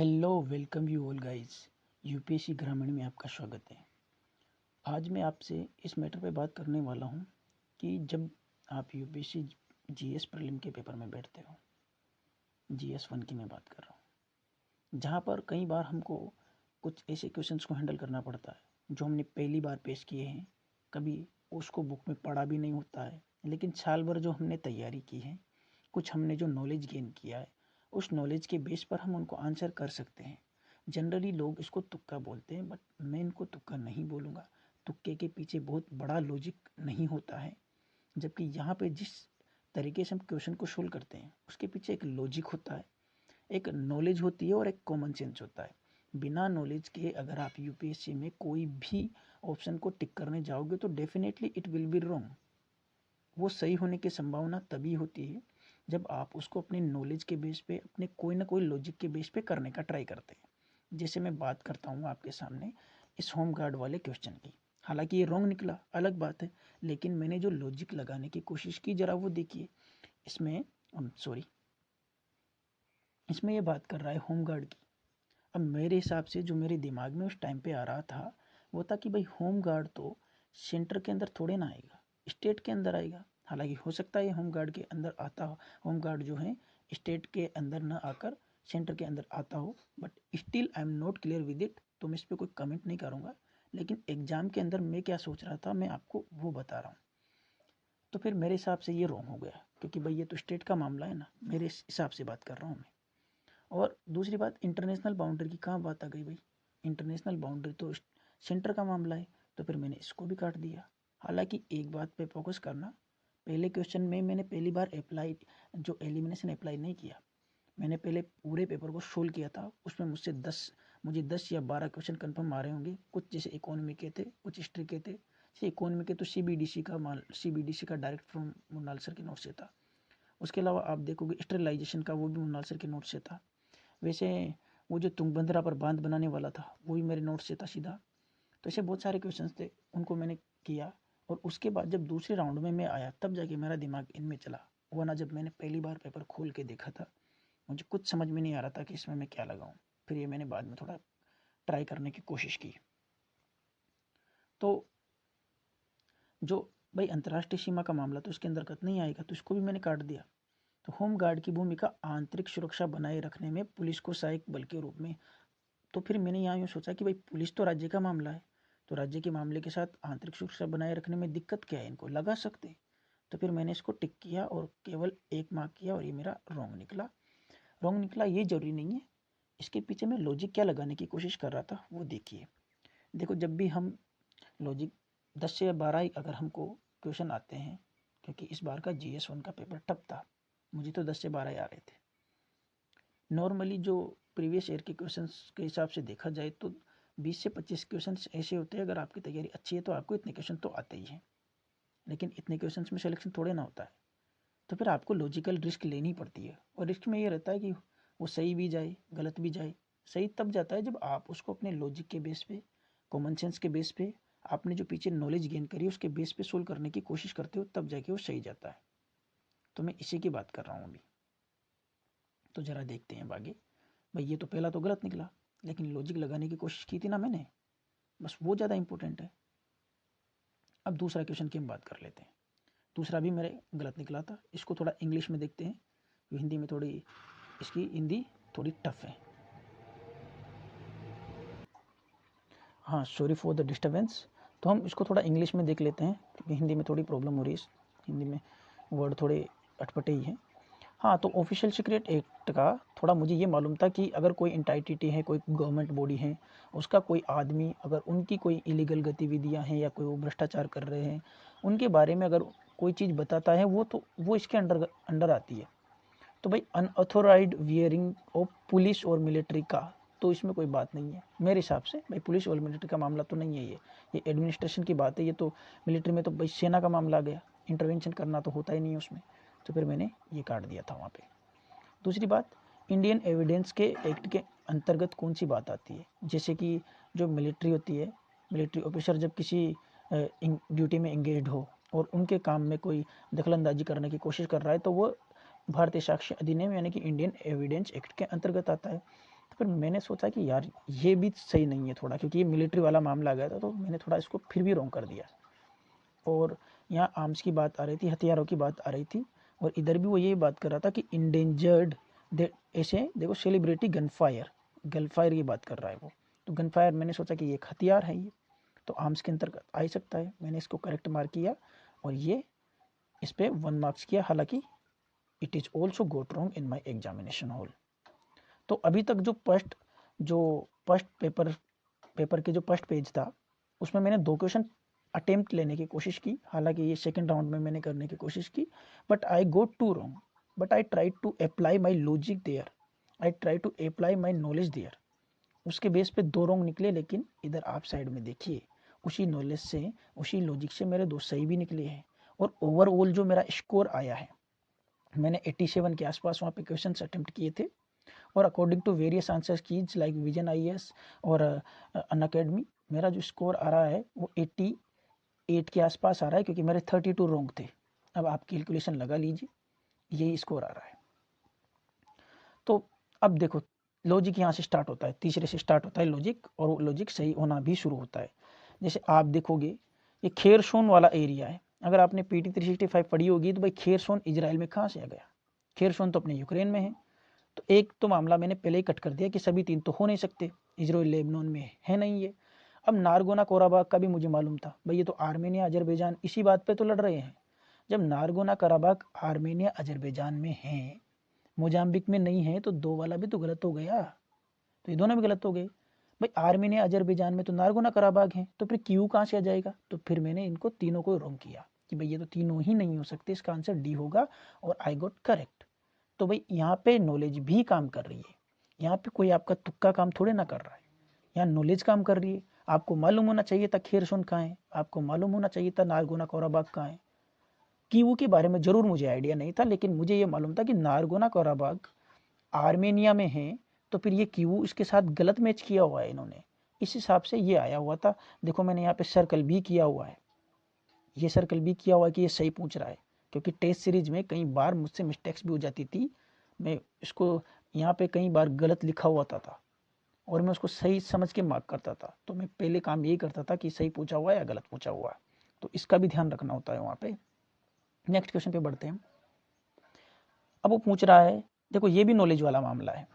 Hello welcome you all guys. UPSC ग्रामीण में आपका स्वागत है। आज मैं आपसे इस मैटर पे बात करने वाला हूँ कि जब आप यूपीएससी जीएस प्रीलिम के पेपर में बैठते हो, जीएस 1 की मैं बात कर रहा हूँ, जहाँ पर कई बार हमको कुछ ऐसे क्वेश्चंस को हैंडल करना पड़ता है जो हमने पहली बार पेश किए हैं, कभी उसको बुक में पढ़ा भी नहीं होता है, लेकिन साल भर जो हमने तैयारी की है, कुछ हमने जो नॉलेज गेन किया है, उस नॉलेज के बेस पर हम उनको आंसर कर सकते हैं। जनरली लोग इसको तुक्का बोलते हैं, बट मैं इनको तुक्का नहीं बोलूँगा। तुक्के के पीछे बहुत बड़ा लॉजिक नहीं होता है, जबकि यहाँ पे जिस तरीके से हम क्वेश्चन को सोल्व करते हैं उसके पीछे एक लॉजिक होता है, एक नॉलेज होती है और एक कॉमन सेंस होता है। बिना नॉलेज के अगर आप यूपीएससी में कोई भी ऑप्शन को टिक करने जाओगे तो definitely it will be wrong. वो सही होने की संभावना तभी होती है जब आप उसको अपने नॉलेज के बेस पे, अपने कोई ना कोई लॉजिक के बेस पे करने का ट्राई करते हैं। जैसे मैं बात करता हूँ आपके सामने इस होम गार्ड वाले क्वेश्चन की। हालांकि ये रॉन्ग निकला, अलग बात है, लेकिन मैंने जो लॉजिक लगाने की कोशिश की जरा वो देखिए। इसमें सॉरी इसमें ये बात कर रहा है होम गार्ड की। अब मेरे हिसाब से जो मेरे दिमाग में उस टाइम पे आ रहा था वो था कि भाई होम गार्ड तो सेंटर के अंदर थोड़े ना आएगा, स्टेट के अंदर आएगा। हालांकि हो सकता है होम गार्ड के अंदर आता हो, होम गार्ड जो है स्टेट के अंदर ना आकर सेंटर के अंदर आता हो, but still I am not clear with it, तो मैं इस पर कोई कमेंट नहीं करूँगा। लेकिन एग्जाम के अंदर मैं क्या सोच रहा था मैं आपको वो बता रहा हूँ। तो फिर मेरे हिसाब से ये रॉन्ग हो गया, क्योंकि भाई ये तो स्टेट का मामला है ना, मेरे हिसाब से बात कर रहा हूँ मैं। और दूसरी बात, इंटरनेशनल बाउंड्री की कहाँ बात आ गई भाई? इंटरनेशनल बाउंड्री तो सेंटर का मामला है, तो फिर मैंने इसको भी काट दिया। हालांकि एक बात पे फोकस करना, पहले क्वेश्चन में मैंने पहली बार अप्लाई, जो एलिमिनेशन अप्लाई नहीं किया, मैंने पहले पूरे पेपर को सोल्व किया था। उसमें मुझे 10 या 12 क्वेश्चन कन्फर्म आ रहे होंगे। कुछ जैसे इकोनॉमी के थे, कुछ हिस्ट्री के थे। जैसे इकोनॉमी के तो सीबीडीसी का डायरेक्ट फ्रॉम मुन्नाल सर के नोट से था। उसके अलावा आप देखोगे स्टेरिलाइजेशन का, वो भी मुन्नाल सर के नोट से था। वैसे वो जो तुंगबंदरा पर बांध बनाने वाला था वो भी मेरे नोट से था सीधा। तो ऐसे बहुत सारे क्वेश्चंस थे, उनको मैंने किया। और उसके बाद जब दूसरे राउंड में मैं आया तब जाके मेरा दिमाग इनमें चला, वरना जब मैंने पहली बार पेपर खोल के देखा था मुझे कुछ समझ में नहीं आ रहा था कि इसमें मैं क्या लगाऊं। फिर ये मैंने बाद में थोड़ा ट्राई करने की कोशिश की। तो जो भाई अंतर्राष्ट्रीय सीमा का मामला तो उसके अंतर्गत नहीं आएगा, तो इसको भी मैंने काट दिया। तो होम गार्ड की भूमिका आंतरिक सुरक्षा बनाए रखने में पुलिस को सहायक बल के रूप में। तो फिर मैंने यहाँ यूँ सोचा कि भाई पुलिस तो राज्य का मामला है, तो राज्य के मामले के साथ आंतरिक सुरक्षा बनाए रखने में दिक्कत क्या है, इनको लगा सकते हैं। तो फिर मैंने इसको टिक किया और केवल 1 मार्क किया, और ये मेरा रॉन्ग निकला। रॉन्ग निकला ये जरूरी नहीं है, इसके पीछे मैं लॉजिक क्या लगाने की कोशिश कर रहा था वो देखिए। देखो, जब भी हम लॉजिक 10 से 12 ही अगर हमको क्वेश्चन आते हैं, क्योंकि इस बार का GS 1 का पेपर टफ था, मुझे तो 10 से 12 ही आ रहे थे। नॉर्मली जो प्रीवियस ईयर के क्वेश्चंस के हिसाब से देखा जाए तो 20 से 25 क्वेश्चन ऐसे होते हैं, अगर आपकी तैयारी अच्छी है तो आपको इतने क्वेश्चन तो आते ही हैं। लेकिन इतने क्वेश्चन में सिलेक्शन थोड़े ना होता है, तो फिर आपको लॉजिकल रिस्क लेनी पड़ती है। और रिस्क में ये रहता है कि वो सही भी जाए गलत भी जाए। सही तब जाता है जब आप उसको अपने लॉजिक के बेस पे, कॉमन सेंस के बेस पे, आपने जो पीछे नॉलेज गेन करी उसके बेस पे सोल्व करने की कोशिश करते हो, तब जाके वो सही जाता है। तो मैं इसी की बात कर रहा हूँ अभी। तो ज़रा देखते हैं आगे। भाई ये तो पहला तो गलत निकला, लेकिन लॉजिक लगाने की कोशिश की थी ना मैंने, बस वो ज़्यादा इंपॉर्टेंट है। अब दूसरा क्वेश्चन की हम बात कर लेते हैं। दूसरा भी मेरे गलत निकला था, इसको थोड़ा इंग्लिश में देखते हैं, हिंदी में थोड़ी, इसकी हिंदी थोड़ी टफ है। हाँ, सॉरी फॉर द डिस्टर्बेंस। तो हम इसको थोड़ा इंग्लिश में देख लेते हैं, क्योंकि हिंदी में थोड़ी प्रॉब्लम हो रही है। हिंदी में वर्ड थोड़े अटपटे ही हैं। हाँ, तो ऑफिशियल सीक्रेट एक्ट का थोड़ा मुझे ये मालूम था कि अगर कोई एंटाइटी है, कोई गवर्नमेंट बॉडी है, उसका कोई आदमी अगर उनकी कोई इलीगल गतिविधियां हैं या कोई वो भ्रष्टाचार कर रहे हैं, उनके बारे में अगर कोई चीज़ बताता है तो वो इसके अंडर आती है। तो भाई अनऑथोराइज्ड वियरिंग ऑफ पुलिस और मिलिट्री का, तो इसमें कोई बात नहीं है मेरे हिसाब से। भाई पुलिस और मिलिट्री का मामला तो नहीं है ये एडमिनिस्ट्रेशन की बात है। ये तो मिलिट्री में तो भाई सेना का मामला आ गया, इंटरवेंशन करना तो होता ही नहीं है उसमें। तो फिर मैंने ये काट दिया था वहाँ पे। दूसरी बात, इंडियन एविडेंस के एक्ट के अंतर्गत कौन सी बात आती है? जैसे कि जो मिलिट्री होती है, मिलिट्री ऑफिसर जब किसी ड्यूटी में इंगेज्ड हो और उनके काम में कोई दखलंदाजी करने की कोशिश कर रहा है, तो वो भारतीय साक्ष्य अधिनियम यानी कि इंडियन एविडेंस एक्ट के अंतर्गत आता है। पर मैंने सोचा कि यार ये भी सही नहीं है थोड़ा, क्योंकि ये मिलिट्री वाला मामला आ गया था, तो मैंने थोड़ा इसको फिर भी रॉन्ग कर दिया। और यहाँ आर्म्स की बात आ रही थी, हथियारों की बात आ रही थी, और इधर भी वो यही बात कर रहा था कि इंडेंजर्ड, ऐसे देखो सेलिब्रिटी गन फायर की बात कर रहा है वो। तो गन फायर मैंने सोचा कि ये एक हथियार है, ये तो आर्म्स के अंतर्गत आ ही सकता है। मैंने इसको करेक्ट मार्क किया और ये इस पर 1 मार्क्स किया, हालांकि it is also got wrong in my examination hall. तो अभी तक जो फर्स्ट पेपर के जो फर्स्ट पेज था, उसमें मैंने 2 क्वेश्चन अटेम्प्ट लेने की कोशिश की, हालांकि ये सेकंड राउंड में मैंने करने की कोशिश की, but I got 2 wrong, but I try to apply my logic there, I try to apply my knowledge there. उसके बेस पे 2 रॉन्ग निकले, लेकिन इधर आप साइड में देखिए, उसी नॉलेज से, उसी लॉजिक से मेरे 2 सही भी निकले हैं। और ओवरऑल जो मेरा स्कोर आया है, मैंने 87 के आसपास वहाँ पे क्वेश्चन अटेम्प्ट किए थे, और according to various answer keys like Vision IAS और अनअकैडमी, मेरा जो स्कोर आ रहा है वो 88 के आसपास आ रहा है, क्योंकि मेरे 32 रॉन्ग थे। अब आप कैलकुलेशन लगा लीजिए, यही स्कोर आ रहा है। तो अब देखो, लॉजिक यहाँ से स्टार्ट होता है, तीसरे से स्टार्ट होता है लॉजिक, और वो लॉजिक सही होना भी शुरू होता है। जैसे आप देखोगे, ये खेरसोन वाला एरिया है, अगर आपने PT 365 पढ़ी होगी तो भाई खेरसोन इजराइल में कहाँ से आ गया? खेरसोन तो अपने यूक्रेन में है। तो एक तो मामला मैंने पहले ही कट कर दिया कि सभी 3 तो हो नहीं सकते, इजराइल लेबनान में है नहीं ये। अब नारगोना कोराबाग का भी मुझे मालूम था, भाई ये तो आर्मेनिया अजरबैजान इसी बात पे तो लड़ रहे हैं। जब नारगोना कराबाग आर्मेनिया अजरबैजान में है, मोजाम्बिक में नहीं है, तो 2 वाला भी तो गलत हो गया, तो ये दोनों भी गलत हो गए। भाई आर्मेनिया अजरबैजान में तो नारगोना कराबाग है, तो फिर क्यू कहाँ से आ जाएगा? तो फिर मैंने इनको तीनों को रॉन्ग किया कि भाई ये तो तीनों ही नहीं हो सकते, इसका आंसर डी होगा, और आई गॉट करेक्ट। तो भाई यहाँ पे नॉलेज भी काम कर रही है, यहाँ पे कोई आपका तुक्का काम थोड़े ना कर रहा है, यहाँ नॉलेज काम कर रही है। आपको मालूम होना चाहिए था खेरसोन कहाँ है, आपको मालूम होना चाहिए था नारगोना कोराबाग कहाँ है। कीवू के बारे में जरूर मुझे आइडिया नहीं था, लेकिन मुझे ये मालूम था कि नारगोना कोराबाग आर्मेनिया में है, तो फिर ये कीवू इसके साथ गलत मैच किया हुआ है इन्होंने, इस हिसाब से ये आया हुआ था। देखो मैंने यहाँ पे सर्कल भी किया हुआ है, ये सर्कल भी किया हुआ है कि ये सही पूछ रहा है, क्योंकि टेस्ट सीरीज में कई बार मुझसे मिस्टेक्स भी हो जाती थी, मैं इसको यहाँ पे कई बार गलत लिखा हुआ था और मैं उसको सही समझ के मार्क करता था। तो मैं पहले काम यही करता था कि सही पूछा हुआ है या गलत पूछा हुआ है, तो इसका भी ध्यान रखना होता है वहाँ पे। नेक्स्ट क्वेश्चन पे बढ़ते हैं। अब वो पूछ रहा है, देखो ये भी नॉलेज वाला मामला है,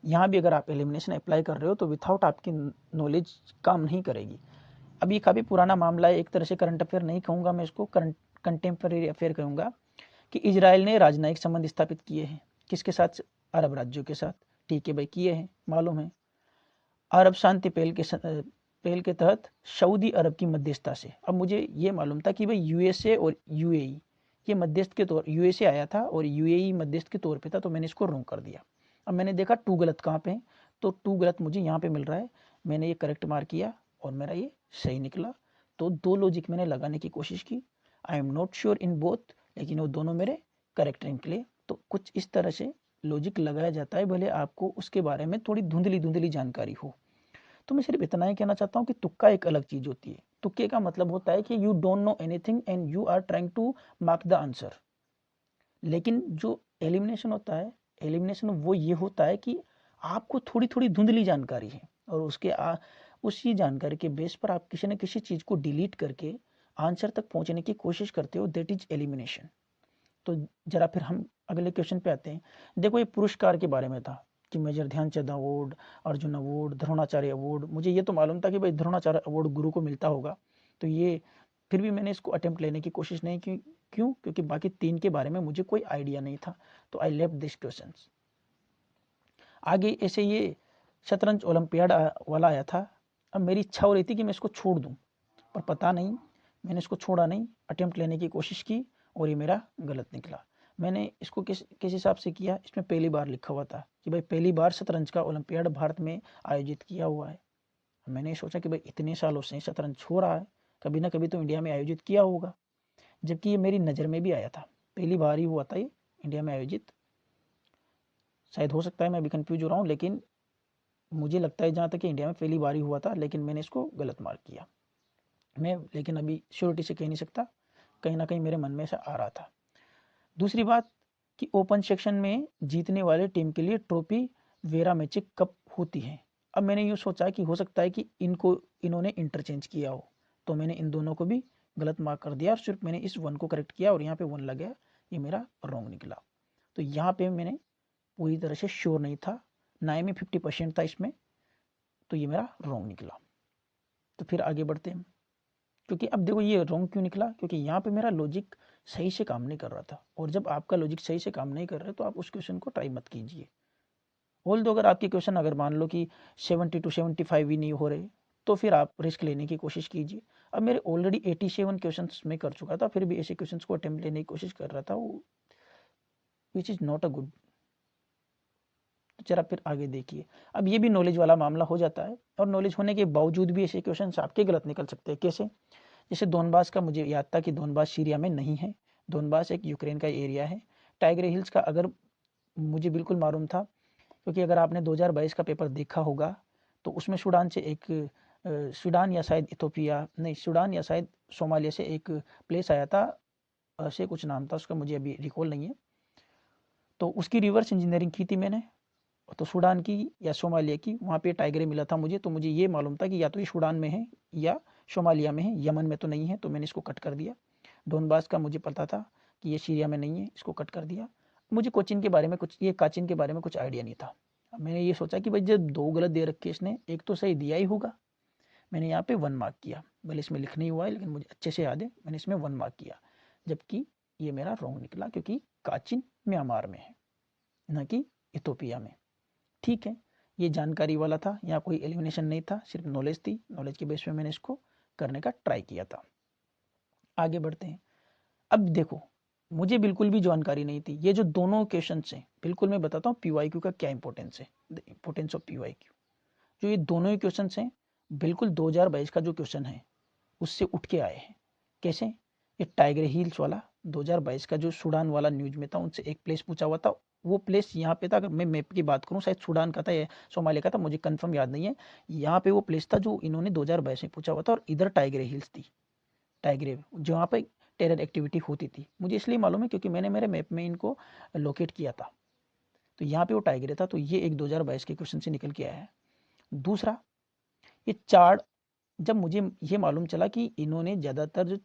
यहाँ भी अगर आप एलिमिनेशन अप्लाई कर रहे हो तो विथआउट आपकी नॉलेज काम नहीं करेगी। अब ये काफ़ी पुराना मामला है, एक तरह से करंट अफेयर नहीं कहूँगा मैं इसको, करंट कंटेम्प्रेरी अफेयर कहूँगा, कि इजराइल ने राजनयिक संबंध स्थापित किए हैं किसके साथ? अरब राज्यों के साथ। ठीक है भाई, किए हैं, मालूम है। अरब शांति पहल के तहत सऊदी अरब की मध्यस्थता से। अब मुझे ये मालूम था कि भाई USA और UAE ये मध्यस्थ के तौर, USA आया था और UAE मध्यस्थ के तौर पे था, तो मैंने इसको रॉन्ग कर दिया। अब मैंने देखा 2 गलत कहाँ पे है, तो 2 गलत मुझे यहाँ पे मिल रहा है, मैंने ये करेक्ट मार्क किया और मेरा ये सही निकला। तो 2 लॉजिक मैंने लगाने की कोशिश की, I am not sure in both, लेकिन वो दोनों मेरे करेक्ट निकले। तो कुछ इस तरह से लॉजिक लगाया जाता है, भले आपको उसके बारे में थोड़ी धुंधली जानकारी हो। तो मैं सिर्फ इतना ही कहना चाहता हूँ कि तुक्का एक अलग चीज होती है। तुक्के का मतलब होता है कि you don't know anything and you are trying to mark the answer. लेकिन जो एलिमिनेशन होता है, एलिमिनेशन वो ये होता है कि आपको थोड़ी थोड़ी धुंधली जानकारी है, और उसी जानकारी के बेस पर आप किसी न किसी चीज को डिलीट करके आंसर तक पहुंचने की कोशिश करते हो, दैट इज एलिमिनेशन। तो जरा फिर हम अगले क्वेश्चन पे आते हैं। देखो ये पुरस्कार के बारे में था कि major Dhyanchand award, Arjun award, Dronacharya award. मुझे ये तो मालूम था कि भाई द्रोणाचार्य अवार्ड गुरु को मिलता होगा, तो ये फिर भी मैंने इसको अटेम्प्ट लेने की कोशिश नहीं की। क्यों? क्योंकि बाकी 3 के बारे में मुझे कोई आइडिया नहीं था, तो आई लेफ्ट दिस क्वेश्चन। आगे ऐसे ये शतरंज ओलंपियाड वाला आया था। अब मेरी इच्छा हो रही थी कि मैं इसको छोड़ दूं, पर पता नहीं, मैंने इसको छोड़ा नहीं, अटेम्प्ट लेने की कोशिश की और ये मेरा गलत निकला। मैंने इसको किस हिसाब से किया, इसमें पहली बार लिखा हुआ था कि भाई पहली बार शतरंज का ओलंपियाड भारत में आयोजित किया हुआ है। मैंने सोचा कि भाई इतने सालों से शतरंज हो रहा है, कभी ना कभी तो इंडिया में आयोजित किया होगा, जबकि ये मेरी नज़र में भी आया था, पहली बार ही हुआ था ये इंडिया में आयोजित। शायद हो सकता है मैं अभी कंफ्यूज हो रहा हूँ, लेकिन मुझे लगता है जहाँ तक कि इंडिया में पहली बार ही हुआ था, लेकिन मैंने इसको गलत मार्क किया। मैं लेकिन अभी श्योरिटी से कह नहीं सकता, कहीं ना कहीं मेरे मन में ऐसा आ रहा था। दूसरी बात कि ओपन सेक्शन में जीतने वाले टीम के लिए ट्रॉफी वेरा मैजिक कप होती हैं। अब मैंने यूँ सोचा कि हो सकता है कि इन्होंने इंटरचेंज किया हो, तो मैंने इन दोनों को भी गलत मार्क कर दिया और सिर्फ मैंने इस 1 को करेक्ट किया और यहाँ पे 1 लग गया, ये मेरा रॉन्ग निकला। तो यहाँ पे मैंने पूरी तरह से श्योर नहीं था, ना ही मैं 50% था इसमें, तो ये मेरा रॉन्ग निकला। तो फिर आगे बढ़ते हैं, क्योंकि अब देखो ये रॉन्ग क्यों निकला, क्योंकि यहाँ पे मेरा लॉजिक सही से काम नहीं कर रहा था, और जब आपका लॉजिक सही से काम नहीं कर रहा है तो आप उस क्वेश्चन को ट्राई मत कीजिए। ऑल दो अगर आपके क्वेश्चन अगर मान लो कि 70 to 75 ही नहीं हो रहे, तो फिर आप रिस्क लेने की कोशिश कीजिए। अब मेरे ऑलरेडी 87 क्वेश्चंस में कर चुका था, फिर भी ऐसे क्वेश्चंस को अटेम्प्ट लेने की कोशिश कर रहा था, which is not a good. जरा फिर आगे देखिए, अब ये भी नॉलेज वाला मामला हो जाता है, और नॉलेज होने के बावजूद भी ऐसे क्वेश्चन आपके गलत निकल सकते हैं। कैसे? जैसे दोनबास का मुझे याद था कि दोनबास सीरिया में नहीं है, दोनबास एक यूक्रेन का एरिया है। टाइगर हिल्स का अगर मुझे बिल्कुल मालूम था, क्योंकि अगर आपने 2022 का पेपर देखा होगा तो उसमें सूडान से एक सूडान या शायद इथोपिया नहीं, सूडान या शायद सोमालिया से एक प्लेस आया था, ऐसे कुछ नाम था उसका, मुझे अभी रिकॉल नहीं है। तो उसकी रिवर्स इंजीनियरिंग की थी मैंने, तो सूडान की या सोमालिया की, वहाँ पे टाइगर मिला था मुझे, तो मुझे ये मालूम था कि या तो ये सूडान में है या सोमालिया में है, यमन में तो नहीं है, तो मैंने इसको कट कर दिया। डोनबास का मुझे पता था कि ये सीरिया में नहीं है, इसको कट कर दिया। मुझे कोचिन के बारे में कुछ, ये काचिन के बारे में कुछ आइडिया नहीं था। मैंने ये सोचा कि भाई जब 2 गलत दे रखे इसने, एक तो सही दिया ही होगा। मैंने यहाँ पे 1 मार्क किया, भले इसमें लिख नहीं हुआ है लेकिन मुझे अच्छे से याद है, मैंने इसमें 1 मार्क किया, जबकि ये मेरा रॉन्ग निकला, क्योंकि काचिन म्यांमार में है, न कि इथोपिया में। ठीक है, ये जानकारी वाला था, यहाँ कोई एलिमिनेशन नहीं था, सिर्फ नॉलेज थी, नॉलेज के बेस पे मैंने इसको करने का ट्राई किया था। आगे बढ़ते हैं। अब देखो, मुझे बिल्कुल भी जानकारी नहीं थी, ये जो दोनों क्वेश्चन हैं, बिल्कुल मैं बताता हूँ PYQ का क्या इंपॉर्टेंस है, द इंपॉर्टेंस ऑफ PYQ। जो ये दोनों ही क्वेश्चन हैं, बिल्कुल 2022 का जो क्वेश्चन है उससे उठ के आए हैं। कैसे? ये टाइगर हिल्स वाला 2022 का जो सूडान वाला न्यूज में था, उनसे एक प्लेस पूछा हुआ था, वो प्लेस यहाँ पे था, अगर मैं मैप की बात करूँ शायद सूडान का था या सोमालिया का था, मुझे कंफर्म याद नहीं है। यहाँ पे वो प्लेस था जो इन्होंने 2022 में पूछा हुआ था, और इधर टाइगर हिल्स थी, टाइगर जहाँ पे टेरर एक्टिविटी होती थी। मुझे इसलिए मालूम है क्योंकि मैंने मेरे मैप में इनको लोकेट किया था, तो यहाँ पे वो टाइगर था, तो ये एक 2022 के क्वेश्चन से निकल के आया है। दूसरा, ये चार्ट, जब मुझे ये मालूम चला कि इन्होंने ज़्यादातर जो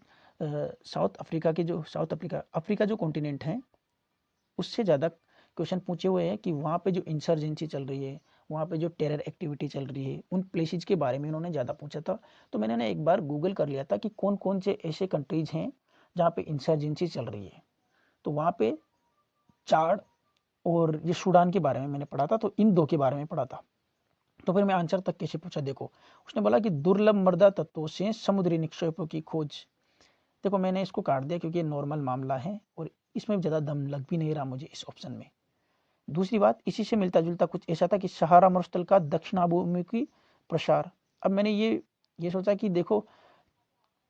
साउथ अफ्रीका जो कॉन्टिनेंट है, उससे ज़्यादा क्वेश्चन पूछे हुए हैं कि वहाँ पे जो इंसर्जेंसी चल रही है, वहाँ पे जो टेरर एक्टिविटी चल रही है, उन प्लेसेस के बारे में इन्होंने ज़्यादा पूछा था। तो मैंने ना एक बार गूगल कर लिया था कि कौन कौन से ऐसे कंट्रीज हैं जहाँ पे इंसर्जेंसी चल रही है, तो वहाँ पे चाड और ये सूडान के बारे में मैंने पढ़ा था, तो इन 2 के बारे में पढ़ा था। तो फिर मैं आंसर तक कैसे पूछा, देखो उसने बोला कि दुर्लभ मृदा तत्वों से समुद्री निक्षेपों की खोज। देखो मैंने इसको काट दिया क्योंकि ये नॉर्मल मामला है और इसमें ज़्यादा दम लग भी नहीं रहा मुझे इस ऑप्शन में। दूसरी बात, इसी से मिलता जुलता कुछ ऐसा था कि सहारा मरुस्थल का दक्षिणाभिमुखी प्रसार। अब मैंने ये सोचा कि देखो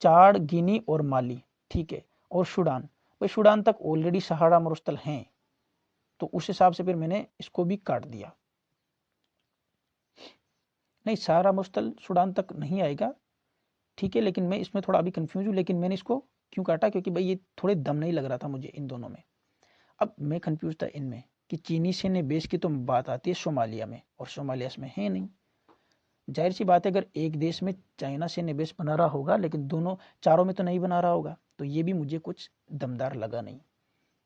चाड, गिनी और माली, ठीक है, और सूडान, भाई सूडान तक ऑलरेडी सहारा मरुस्थल हैं, तो उस हिसाब से फिर मैंने इसको भी काट दिया। नहीं, सहारा मरुस्थल सूडान तक नहीं आएगा, ठीक है, लेकिन मैं इसमें थोड़ा अभी कंफ्यूज हूँ, लेकिन मैंने इसको क्यों काटा, क्योंकि भाई ये थोड़े दम नहीं लग रहा था मुझे इन दोनों में। अब मैं कंफ्यूज था इनमें कि चीनी सैन्य बेस की तो बात आती है सोमालिया में, और सोमालिया इसमें है नहीं। जाहिर सी बात है, अगर एक देश में चाइना सैन्य बेस बना रहा होगा, लेकिन दोनों चारों में तो नहीं बना रहा होगा, तो ये भी मुझे कुछ दमदार लगा नहीं।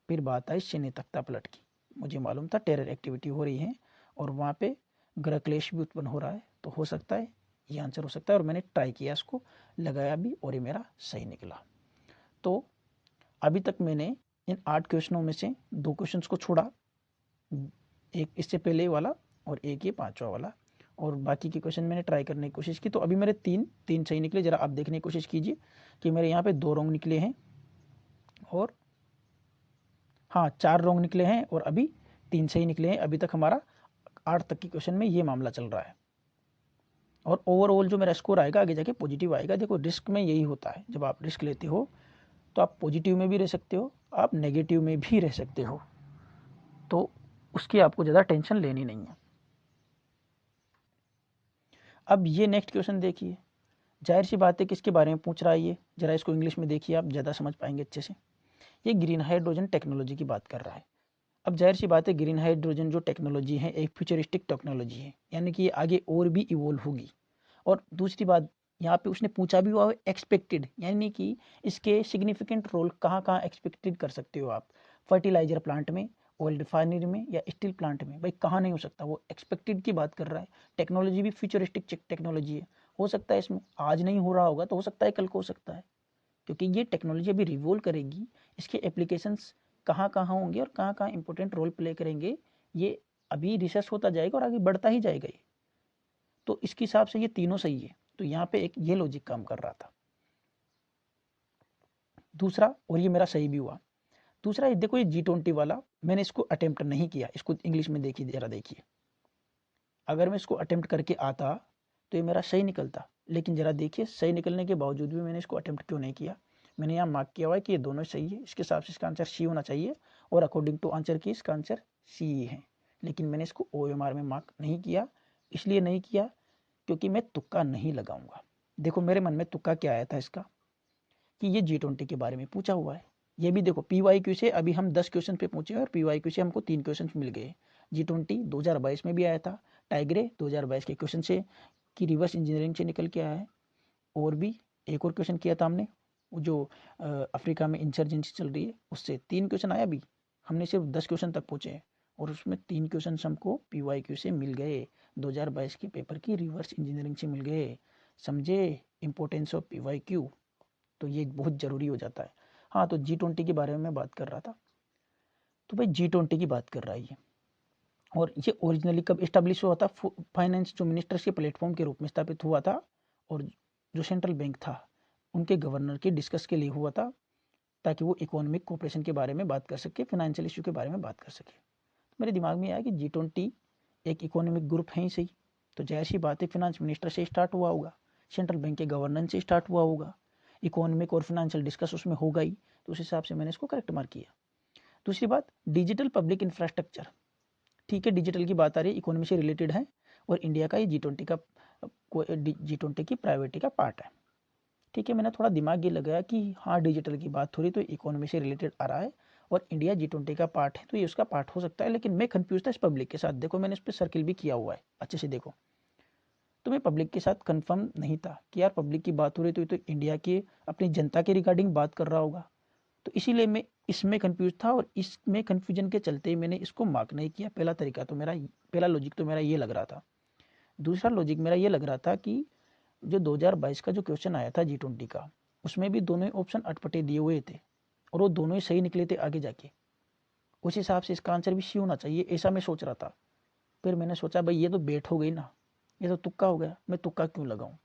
फिर बात आई सैन्य तख्ता पलट की। मुझे मालूम था टेरर एक्टिविटी हो रही है और वहाँ पे गृह क्लेश भी उत्पन्न हो रहा है, तो हो सकता है ये आंसर हो सकता है, और मैंने ट्राई किया इसको, लगाया भी और ये मेरा सही निकला। तो अभी तक मैंने इन 8 क्वेश्चनों में से 2 क्वेश्चंस को छोड़ा, एक इससे पहले वाला और एक ये 5वां वाला, और बाकी के क्वेश्चन मैंने ट्राई करने की कोशिश की। तो अभी मेरे तीन सही निकले। ज़रा आप देखने की कोशिश कीजिए कि मेरे यहाँ पे 2 रॉन्ग निकले हैं, और हाँ 4 रॉन्ग निकले हैं, और अभी 3 सही निकले हैं। अभी तक हमारा 8 तक के क्वेश्चन में ये मामला चल रहा है, और ओवरऑल जो मेरा स्कोर आएगा आगे जाके पॉजिटिव आएगा। देखो रिस्क में यही होता है, जब आप रिस्क लेते हो तो आप पॉजिटिव में भी रह सकते हो, आप नेगेटिव में भी रह सकते हो, तो उसकी आपको ज़्यादा टेंशन लेनी नहीं है। अब ये नेक्स्ट क्वेश्चन देखिए, जाहिर सी बात है किसके बारे में पूछ रहा है ये, जरा इसको इंग्लिश में देखिए, आप ज़्यादा समझ पाएंगे अच्छे से। ये ग्रीन हाइड्रोजन टेक्नोलॉजी की बात कर रहा है। अब जाहिर सी बात है ग्रीन हाइड्रोजन जो टेक्नोलॉजी है एक फ्यूचरिस्टिक टेक्नोलॉजी है, यानी कि ये आगे और भी इवोल्व होगी। और दूसरी बात यहाँ पे उसने पूछा भी हुआ एक्सपेक्टेड, यानी कि इसके सिग्निफिकेंट रोल कहाँ कहाँ एक्सपेक्टेड कर सकते हो आप, फर्टिलाइजर प्लांट में, ऑयल रिफाइनरी में, या स्टील प्लांट में। भाई कहाँ नहीं हो सकता, वो एक्सपेक्टेड की बात कर रहा है। टेक्नोलॉजी भी फ्यूचरिस्टिक टेक्नोलॉजी है, हो सकता है इसमें आज नहीं हो रहा होगा तो हो सकता है कल को हो सकता है, क्योंकि ये टेक्नोलॉजी अभी रिवॉल्व करेगी। इसके एप्लीकेशंस कहाँ कहाँ होंगे और कहाँ कहाँ इंपॉर्टेंट रोल प्ले करेंगे, ये अभी रिसर्च होता जाएगा और आगे बढ़ता ही जाएगा ये। तो इसके हिसाब से ये तीनों सही है। तो यहाँ पे एक ये लॉजिक काम कर रहा था। दूसरा, और ये मेरा सही भी हुआ, दूसरा ये देखो, ये G20 वाला मैंने इसको अटेम्प्ट नहीं किया, इसको इंग्लिश में देखिए, जरा देखिए। अगर मैं इसको अटेम्प्ट करके आता तो ये मेरा सही निकलता, लेकिन जरा देखिए सही निकलने के बावजूद भी मैंने इसको अटेम्प्ट क्यों नहीं किया। मैंने यहाँ मार्क किया हुआ है कि ये दोनों सही है, इसके हिसाब से इसका आंसर सी होना चाहिए, और अकॉर्डिंग टू आंसर की इसका आंसर सी है। लेकिन मैंने इसको OMR में मार्क नहीं किया, इसलिए नहीं किया क्योंकि मैं तुक्का नहीं लगाऊंगा। देखो मेरे मन में तुक्का क्या आया था इसका, कि ये G20 के बारे में पूछा हुआ है। ये भी देखो PYQ से अभी हम 10 क्वेश्चन पे पहुंचे और PYQ से हमको 3 क्वेश्चन मिल गए। G20 2022 में भी आया था, टाइग्रे 2022 के क्वेश्चन से कि रिवर्स इंजीनियरिंग से निकल के आया है। और भी एक और क्वेश्चन किया था हमने, जो अफ्रीका में इंसर्जेंसी चल रही है उससे 3 क्वेश्चन आया। भी हमने सिर्फ 10 क्वेश्चन तक पहुंचे हैं और उसमें 3 क्वेश्चन हमको PYQ से मिल गए, 2022 के पेपर की रिवर्स इंजीनियरिंग से मिल गए। समझे इंपॉर्टेंस ऑफ PYQ, तो ये बहुत ज़रूरी हो जाता है। हाँ, तो G20 के बारे में मैं बात कर रहा था। तो भाई G20 की बात कर रहा है ये, और ये ओरिजिनली कब इस्टेब्लिश हुआ था, फाइनेंस जो मिनिस्टर्स के प्लेटफॉर्म के रूप में स्थापित हुआ था, और जो सेंट्रल बैंक था उनके गवर्नर के डिस्कस के लिए हुआ था, ताकि वो इकोनॉमिक कोऑपरेशन के बारे में बात कर सके, फाइनेंशियल इशू के बारे में बात कर सके। तो मेरे दिमाग में आया कि G20 एक इकोनॉमिक ग्रुप है ही सही, तो जैसी बात है फिनेंस मिनिस्टर से स्टार्ट हुआ होगा, सेंट्रल बैंक के गवर्नर से स्टार्ट हुआ होगा, इकोनॉमिक और फाइनेंशियल डिस्कस उसमें होगा ही, तो उस हिसाब से मैंने इसको करेक्ट मार्क किया। दूसरी बात, डिजिटल पब्लिक इंफ्रास्ट्रक्चर, ठीक है, डिजिटल की बात आ रही है, इकोनॉमी से रिलेटेड है, और इंडिया का ये G20 की प्रायोरिटी का पार्ट है। ठीक है, मैंने थोड़ा दिमाग ये लगाया कि हाँ डिजिटल की बात हो रही तो इकोनॉमी से रिलेटेड आ रहा है और इंडिया G20 का पार्ट है, तो ये उसका पार्ट हो सकता है। लेकिन मैं कंफ्यूज था इस पब्लिक के साथ, देखो मैंने इस पर सर्किल भी किया हुआ है, अच्छे से देखो। तो मैं पब्लिक के साथ कंफर्म नहीं था कि यार पब्लिक की बात हो रही तो इंडिया के अपनी जनता के रिगार्डिंग बात कर रहा होगा, तो इसीलिए मैं इसमें कंफ्यूज था, और इसमें कंफ्यूजन के चलते मैंने इसको मार्क नहीं किया। पहला लॉजिक तो मेरा ये लग रहा था। दूसरा लॉजिक मेरा ये लग रहा था कि जो 2022 का जो क्वेश्चन आया था G20 का, उसमें भी दोनों ऑप्शन अटपटे दिए हुए थे और वो दोनों ही सही निकले थे आगे जाके, उस हिसाब से इसका आंसर भी सी होना चाहिए, ऐसा मैं सोच रहा था। फिर मैंने सोचा भाई ये तो बेट हो गई ना, ये तो तुक्का हो गया, मैं तुक्का क्यों लगाऊं,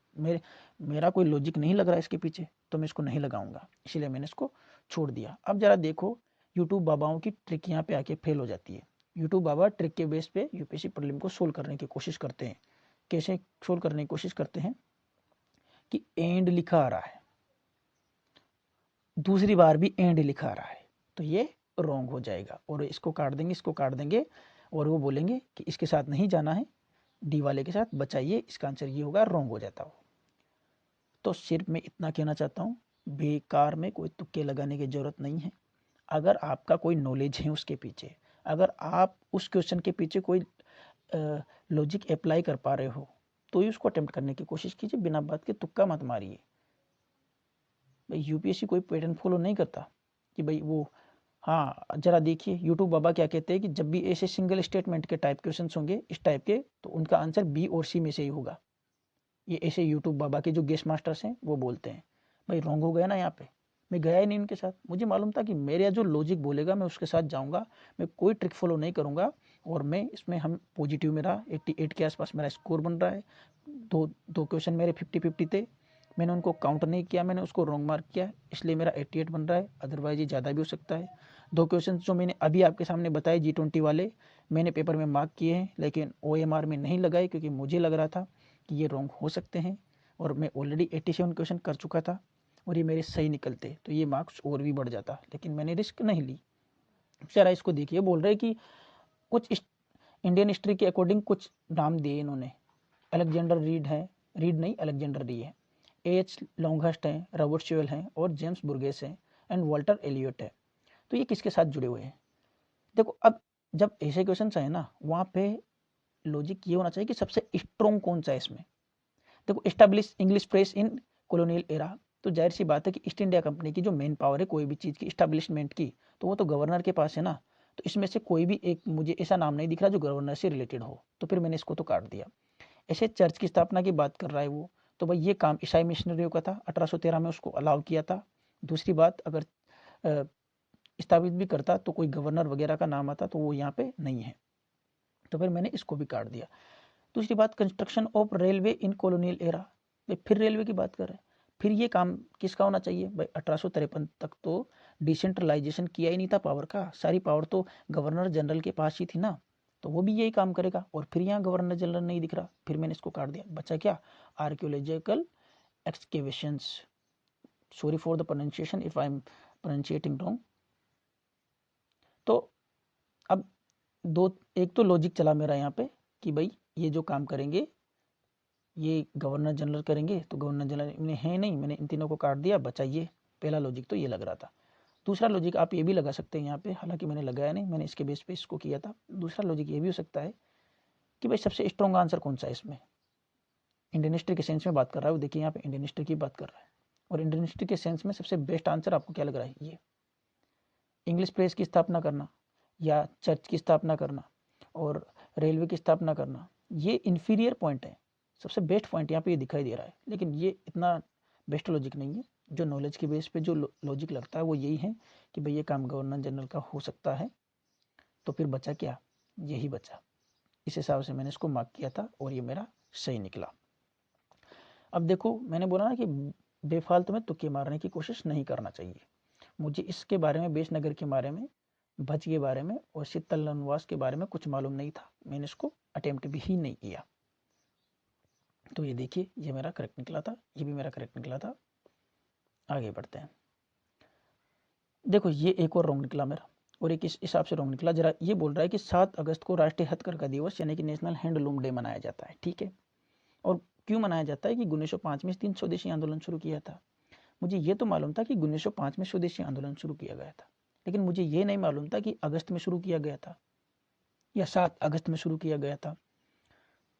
मेरा कोई लॉजिक नहीं लग रहा है इसके पीछे, तो मैं इसको नहीं लगाऊंगा, इसीलिए मैंने इसको छोड़ दिया। अब जरा देखो, यूट्यूब बाबाओं की ट्रिक यहाँ पे आके फेल हो जाती है। यूट्यूब बाबा ट्रिक के बेस पे UPSC प्रीलिम को सोल्व करने की कोशिश करते हैं। कैसे सोल्व करने की कोशिश करते हैं कि एंड लिखा आ रहा है, दूसरी बार भी एंड लिखा आ रहा है, तो ये रॉन्ग हो जाएगा, और इसको काट देंगे, इसको काट देंगे, और वो बोलेंगे कि इसके साथ नहीं जाना है, डी वाले के साथ बचाइए, इसका आंसर ये होगा, रॉन्ग हो जाता हो। तो सिर्फ मैं इतना कहना चाहता हूँ, बेकार में कोई तुक्के लगाने की जरूरत नहीं है। अगर आपका कोई नॉलेज है उसके पीछे, अगर आप उस क्वेश्चन के पीछे कोई लॉजिक अप्लाई कर पा रहे हो, तो ही उसको अटेम्प्ट करने की कोशिश कीजिए, बिना बात के तुक्का मत मारिए। भाई UPSC कोई पैटर्न फॉलो नहीं करता कि भाई वो, हाँ जरा देखिए यूट्यूब बाबा क्या कहते हैं कि जब भी ऐसे सिंगल स्टेटमेंट के टाइप क्वेश्चन होंगे इस टाइप के, तो उनका आंसर B और C में से ही होगा। ये ऐसे यूट्यूब बाबा के जो गेस्ट मास्टर्स हैं वो बोलते हैं। भाई रॉन्ग हो गया ना यहाँ पे, मैं गया ही नहीं उनके साथ, मुझे मालूम था कि मेरे जो लॉजिक बोलेगा मैं उसके साथ जाऊँगा, मैं कोई ट्रिक फॉलो नहीं करूँगा, और मैं इसमें हम पॉजिटिव, मेरा 88 के आसपास मेरा स्कोर बन रहा है। दो दो क्वेश्चन मेरे 50-50 थे, मैंने उनको काउंट नहीं किया, मैंने उसको रॉन्ग मार्क किया, इसलिए मेरा 88 बन रहा है, अदरवाइज ये ज़्यादा भी हो सकता है। 2 क्वेश्चन जो मैंने अभी आपके सामने बताए G20 वाले, मैंने पेपर में मार्क किए हैं, लेकिन OMR में नहीं लगाए, क्योंकि मुझे लग रहा था कि ये रॉन्ग हो सकते हैं, और मैं ऑलरेडी 87 क्वेश्चन कर चुका था, और ये मेरे सही निकलते तो ये मार्क्स और भी बढ़ जाता, लेकिन मैंने रिस्क नहीं ली। जरा इसको देखिए, बोल रहे कि कुछ इंडियन हिस्ट्री के अकॉर्डिंग कुछ नाम दिए इन्होंने, अलेक्जेंडर रीड है, रीड नहीं अलेक्जेंडर री है, AH लॉन्गहस्ट हैं, रॉबर्ट शेवेल हैं, और जेम्स बुर्गेस हैं, एंड वाल्टर एलियट है। तो ये किसके साथ जुड़े हुए हैं? देखो अब जब ऐसे क्वेश्चन आए ना, वहाँ पे लॉजिक ये होना चाहिए कि सबसे स्ट्रॉन्ग कौन सा है इसमें। देखो, establish English press in colonial era, तो जाहिर सी बात है कि ईस्ट इंडिया कंपनी की जो मेन पावर है कोई भी चीज़ की इस्टेब्लिशमेंट की, तो वो तो गवर्नर के पास है ना। तो इसमें से कोई भी एक मुझे ऐसा नाम नहीं दिख रहा जो गवर्नर से रिलेटेड हो, तो फिर मैंने इसको तो काट दिया। ऐसे चर्च की स्थापना की बात कर रहा है वो, तो भाई ये काम ईसाई मिशनरियों का था, 1813 में उसको अलाउ किया था। दूसरी बात, अगर स्थापित भी करता तो कोई गवर्नर वगैरह का नाम आता, तो वो यहाँ पे नहीं है, तो फिर मैंने इसको भी काट दिया। दूसरी बात, construction of railway in colonial era, फिर रेलवे की बात कर रहे हैं, फिर ये काम किसका होना चाहिए भाई? 1853 तक तो डिसेंट्रलाइजेशन किया ही नहीं था पावर का, सारी पावर तो गवर्नर जनरल के पास ही थी ना, तो वो भी यही काम करेगा। और फिर यहाँ गवर्नर जनरल नहीं दिख रहा, फिर मैंने इसको काट दिया। बचा क्या? Archaeological excavations, sorry for the pronunciation if I am pronunciating wrong. तो अब एक तो लॉजिक चला मेरा यहाँ पे कि भाई ये जो काम करेंगे ये गवर्नर जनरल करेंगे, तो गवर्नर जनरल इन्हें है नहीं, मैंने इन तीनों को काट दिया, बचा ये। पहला लॉजिक तो ये लग रहा था। दूसरा लॉजिक आप ये भी लगा सकते हैं यहाँ पे, हालांकि मैंने लगाया नहीं, मैंने इसके बेस पे इसको किया था। दूसरा लॉजिक ये भी हो सकता है कि भाई सबसे स्ट्रॉन्ग आंसर कौन सा है इसमें, इंडियन हिस्ट्री के सेंस में बात कर रहा है वो, देखिए यहाँ पे इंडियन हिस्ट्री की बात कर रहा है, और इंडियन हिस्ट्री के सेंस में सबसे बेस्ट आंसर आपको क्या लग रहा है? ये इंग्लिश प्रेस की स्थापना करना, या चर्च की स्थापना करना, और रेलवे की स्थापना करना, ये इन्फीरियर पॉइंट है। सबसे बेस्ट पॉइंट यहाँ पे ये दिखाई दे रहा है, लेकिन ये इतना बेस्ट लॉजिक नहीं है। जो नॉलेज के बेस पे जो लॉजिक लगता है वो यही है कि भाई ये काम गवर्नर जनरल का हो सकता है। तो फिर बचा क्या? यही बचा। इस हिसाब से मैंने इसको मार्क किया था और ये मेरा सही निकला। अब देखो, मैंने बोला ना कि बेफालतू में तुक्के मारने की कोशिश नहीं करना चाहिए। मुझे इसके बारे में, बेशनगर के बारे में, भज के बारे में और शीतल वनवास के बारे में कुछ मालूम नहीं था, मैंने इसको अटेम्प्ट भी ही नहीं किया। तो ये देखिए, ये मेरा करेक्ट निकला था, ये भी मेरा करेक्ट निकला था। आगे बढ़ते हैं। देखो, ये एक और रॉन्ग निकला मेरा, और एक इस हिसाब से रॉन्ग निकला। जरा ये बोल रहा है कि 7 अगस्त को राष्ट्रीय हथकरघा दिवस यानी कि नेशनल हैंडलूम डे मनाया जाता है, ठीक है। और क्यों मनाया जाता है? कि 1905 में 3 स्वदेशी आंदोलन शुरू किया था। मुझे ये तो मालूम था कि 1905 में स्वदेशी आंदोलन शुरू किया गया था, लेकिन मुझे ये नहीं मालूम था कि अगस्त में शुरू किया गया था या 7 अगस्त में शुरू किया गया था।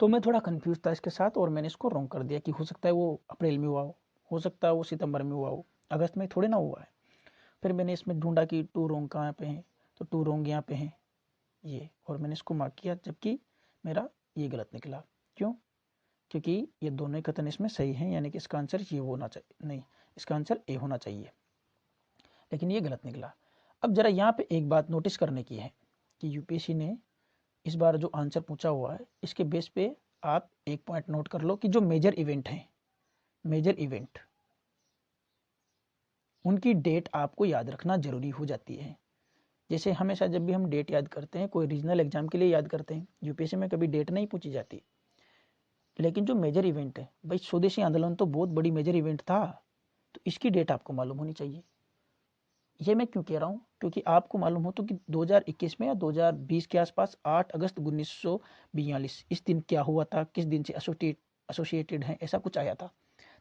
तो मैं थोड़ा कंफ्यूज था इसके साथ, और मैंने इसको रॉन्ग कर दिया कि हो सकता है वो अप्रैल में हुआ हो सकता है वो सितंबर में हुआ हो, अगस्त में थोड़ी ना हुआ है। फिर मैंने इसमें ढूंढा कि 2 रॉन्ग कहाँ पे हैं, तो 2 रॉन्ग यहाँ पे हैं ये, और मैंने इसको मार्क किया, जबकि मेरा ये गलत निकला। क्यों? क्योंकि ये दोनों ही कथन इसमें सही हैं, यानी कि इसका आंसर ये होना चाहिए, नहीं, इसका आंसर ए होना चाहिए, लेकिन ये गलत निकला। अब जरा यहाँ पे एक बात नोटिस करने की है कि यूपीएससी ने इस बार जो आंसर पूछा हुआ है, इसके बेस पे आप एक पॉइंट नोट कर लो कि जो मेजर इवेंट हैं, मेजर इवेंट, उनकी डेट आपको याद रखना जरूरी हो जाती है। जैसे हमेशा जब भी हम डेट याद करते हैं, कोई रीजनल एग्जाम के लिए याद करते हैं, यूपीएससी में कभी डेट नहीं पूछी जाती, लेकिन जो मेजर इवेंट है, भाई स्वदेशी आंदोलन तो बहुत बड़ी मेजर इवेंट था, तो इसकी डेट आपको मालूम होनी चाहिए। ये मैं क्यों कह रहा हूँ? क्योंकि आपको मालूम हो तो कि 2021 में या 2020 के आसपास 8 अगस्त 1942 इस दिन क्या हुआ था, किस दिन से एसोसिएटेड है, ऐसा कुछ आया था।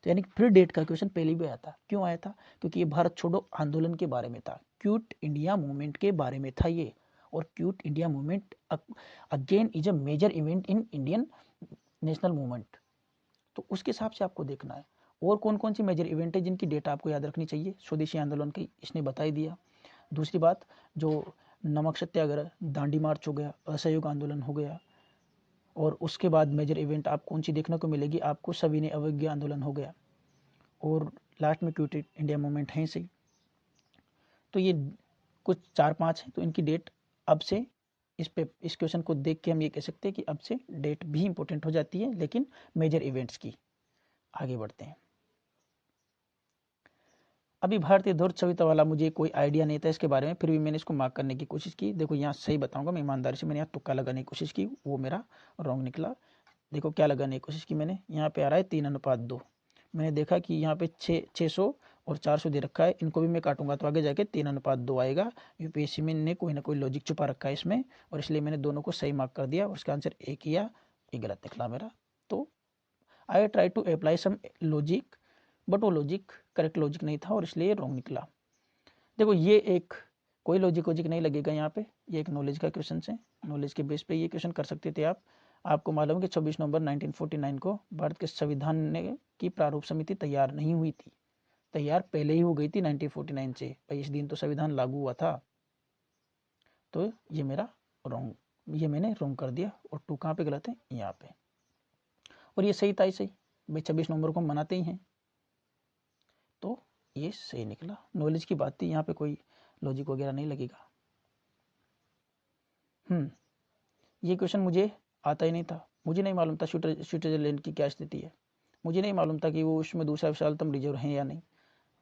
तो यानी फिर डेट का क्वेश्चन पहले भी आया था। क्यों आया था? क्योंकि ये भारत छोड़ो आंदोलन के बारे में था, क्विट इंडिया मूवमेंट के बारे में था ये। और quit India movement again is a major event in Indian national movement. तो उसके हिसाब से आपको देखना है। और कौन कौन सी मेजर इवेंट है जिनकी डेट आपको याद रखनी चाहिए? स्वदेशी आंदोलन की इसने बता ही दिया। दूसरी बात, जो नमक सत्याग्रह, दांडी मार्च हो गया, असहयोग आंदोलन हो गया, और उसके बाद मेजर इवेंट आप कौन सी देखने को मिलेगी आपको? सविनय अवज्ञा आंदोलन हो गया, और लास्ट में क्विट इंडिया मूवमेंट है सही। तो ये कुछ 4-5 हैं, तो इनकी डेट अब से इस क्वेश्चन को देख के हम ये कह सकते हैं कि अब से डेट भी इंपॉर्टेंट हो जाती है, लेकिन मेजर इवेंट्स की। आगे बढ़ते हैं। अभी भारतीय ध्वज संहिता वाला मुझे कोई आइडिया नहीं था इसके बारे में, फिर भी मैंने इसको मार्क करने की कोशिश की। देखो, यहाँ सही बताऊंगा मैं ईमानदारी से, मैंने यहाँ तुक्का लगाने की कोशिश की, वो मेरा रॉन्ग निकला। देखो क्या लगाने की कोशिश की मैंने, यहाँ पे आ रहा है 3:2। मैंने देखा कि यहाँ पे 600 और 400 दे रखा है, इनको भी मैं काटूंगा तो आगे जाके 3:2 आएगा। यूपीएससी में ने कोई ना कोई लॉजिक छुपा रखा है इसमें, और इसलिए मैंने दोनों को सही मार्क कर दिया, और उसका आंसर ए किया। ये गलत निकला मेरा। तो I try to apply some logic, but वो लॉजिक करेक्ट लॉजिक नहीं था, और इसलिए रॉन्ग निकला। देखो, ये एक कोई लॉजिक वॉजिक नहीं लगेगा यहाँ पे। ये एक नॉलेज का क्वेश्चन है, नॉलेज के बेस पे ये क्वेश्चन कर सकते थे आप। आपको मालूम है कि 26 नवंबर 1949 को भारत के संविधान ने की प्रारूप समिति तैयार नहीं हुई थी, तैयार पहले ही हो गई थी 1949 से। भाई इस दिन तो संविधान लागू हुआ था। तो ये मेरा रॉन्ग, ये मैंने रॉन्ग कर दिया। और 2 कहाँ पे गलत है, यहाँ पे। और ये सही था ही सही, भाई 26 नवंबर को हम मनाते ही हैं, तो ये सही निकला। नॉलेज की बात थी, यहाँ पे कोई लॉजिक वगैरह नहीं लगेगा। ये क्वेश्चन मुझे आता ही नहीं था, मुझे नहीं मालूम था स्विट्जरलैंड की क्या स्थिति है। मुझे नहीं मालूम था कि वो उसमें दूसरा विशालतम रिजर्व है या नहीं।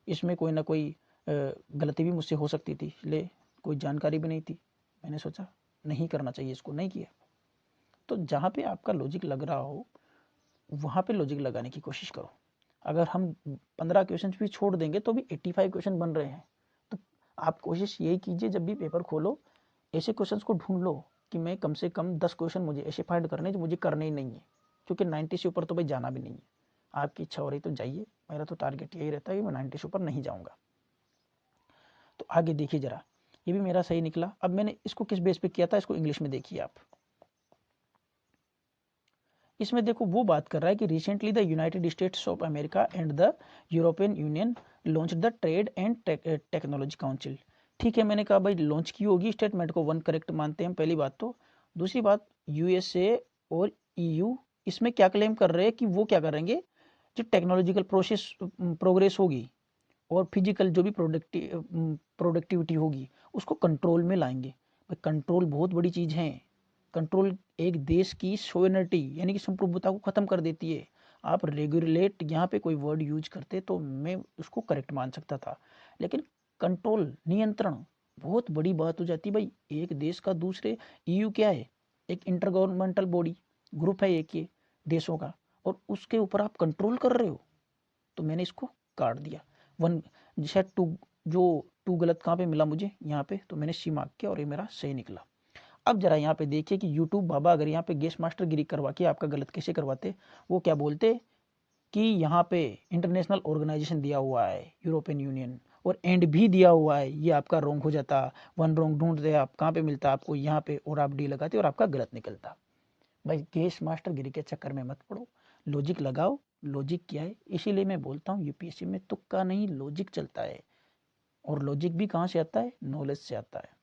इसमें कोई ना कोई गलती भी मुझसे हो सकती थी, इसलिए कोई जानकारी भी नहीं थी। मैंने सोचा नहीं करना चाहिए, इसको नहीं किया। तो जहाँ पे आपका लॉजिक लग रहा हो वहाँ पे लॉजिक लगाने की कोशिश करो। अगर हम 15 क्वेश्चन भी छोड़ देंगे तो भी 85 क्वेश्चन बन रहे हैं। तो आप कोशिश यही कीजिए, जब भी पेपर खोलो ऐसे क्वेश्चंस को ढूंढ लो कि मैं कम से कम 10 क्वेश्चन मुझे ऐसे फाइंड करने जो मुझे करने ही नहीं है, क्योंकि 90 से ऊपर तो भाई जाना भी नहीं है। आपकी इच्छा हो रही तो जाइए, मेरा तो टारगेट यही रहता है कि मैं 90 से ऊपर नहीं जाऊँगा। तो आगे देखिए ज़रा, ये भी मेरा सही निकला। अब मैंने इसको किस बेस पे किया था, इसको इंग्लिश में देखिए आप। इसमें देखो वो बात कर रहा है कि recently the United states of America and the European union launch the trade and technology council. ठीक है, मैंने कहा भाई लॉन्च की होगी, स्टेटमेंट को 1 करेक्ट मानते हैं, पहली बात। तो दूसरी बात, यूएसए और ईयू इसमें क्या क्लेम कर रहे हैं कि वो क्या करेंगे, जो टेक्नोलॉजिकल प्रोग्रेस होगी और फिजिकल जो भी प्रोडक्टिविटी होगी उसको कंट्रोल में लाएंगे। कंट्रोल बहुत बड़ी चीज़ है। कंट्रोल एक देश की सोवेनिटी यानी कि संप्रभुता को ख़त्म कर देती है। आप रेगुलेट यहाँ पे कोई वर्ड यूज करते तो मैं उसको करेक्ट मान सकता था, लेकिन कंट्रोल, नियंत्रण बहुत बड़ी बात हो जाती है। भाई एक देश का दूसरे, ईयू क्या है, एक इंटरगवर्नमेंटल बॉडी, ग्रुप है एक ये देशों का, और उसके ऊपर आप कंट्रोल कर रहे हो। तो मैंने इसको काट दिया। 1 जैसे 2, जो 2 गलत कहाँ पे मिला मुझे, यहाँ पे, तो मैंने सी मार्क किया और ये मेरा सही निकला। अब जरा यहाँ पे देखिए कि यूट्यूब बाबा अगर यहाँ पे गेस्ट मास्टर गिरी करवा के आपका गलत कैसे करवाते। वो क्या बोलते कि यहाँ पे इंटरनेशनल ऑर्गेनाइजेशन दिया हुआ है यूरोपियन यूनियन, और एंड भी दिया हुआ है, ये आपका रॉन्ग हो जाता। 1 रॉन्ग ढूंढते आप, कहाँ पे मिलता आपको, यहाँ पे, और आप डी लगाते और आपका गलत निकलता। भाई गेस्ट मास्टर गिरी के चक्कर में मत पड़ो, लॉजिक लगाओ। लॉजिक क्या है, इसीलिए मैं बोलता हूँ यूपीएससी में तुक्का नहीं, लॉजिक चलता है। और लॉजिक भी कहाँ से आता है, नॉलेज से आता है।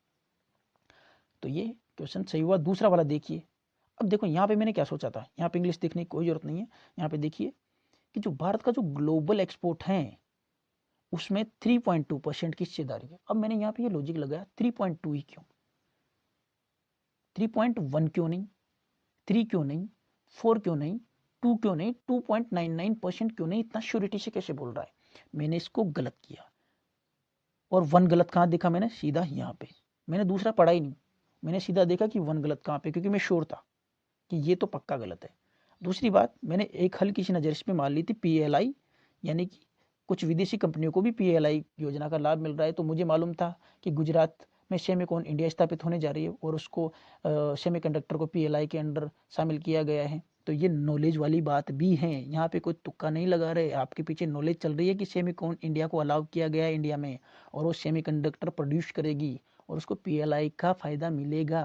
तो ये क्वेश्चन सही हुआ। दूसरा वाला देखिए। अब देखो यहाँ पे मैंने क्या सोचा था, यहाँ पे इंग्लिश देखने की कोई जरूरत नहीं है। यहाँ पे देखिए कि जो भारत का जो ग्लोबल एक्सपोर्ट है उसमें 3.2% की हिस्सेदारी है। अब मैंने यहाँ पे ये लॉजिक लगाया 3.2 ही क्यों, 3.1 क्यों नहीं, 3 क्यों नहीं, 4 क्यों नहीं, 2 क्यों नहीं, 2.99% क्यों नहीं, इतना श्योरिटी से कैसे बोल रहा है। मैंने इसको गलत किया। और 1 गलत कहाँ देखा मैंने, सीधा यहाँ पे। मैंने दूसरा पढ़ा ही नहीं, मैंने सीधा देखा कि 1 गलत कहाँ पे, क्योंकि मैं श्योर था कि ये तो पक्का गलत है। दूसरी बात, मैंने एक हल्की सी नज़र इस पे मार ली थी, पीएलआई, यानी कि कुछ विदेशी कंपनियों को भी पीएलआई योजना का लाभ मिल रहा है। तो मुझे मालूम था कि गुजरात में सेमिकॉन इंडिया स्थापित होने जा रही है और उसको सेमीकंडक्टर को पीएलआई के अंडर शामिल किया गया है। तो ये नॉलेज वाली बात भी है, यहाँ पे कोई तुक्का नहीं लगा रहे, आपके पीछे नॉलेज चल रही है कि सेमिकॉन इंडिया को अलाउ किया गया है इंडिया में, और वो सेमीकंडक्टर प्रोड्यूस करेगी और उसको पीएलआई का फ़ायदा मिलेगा।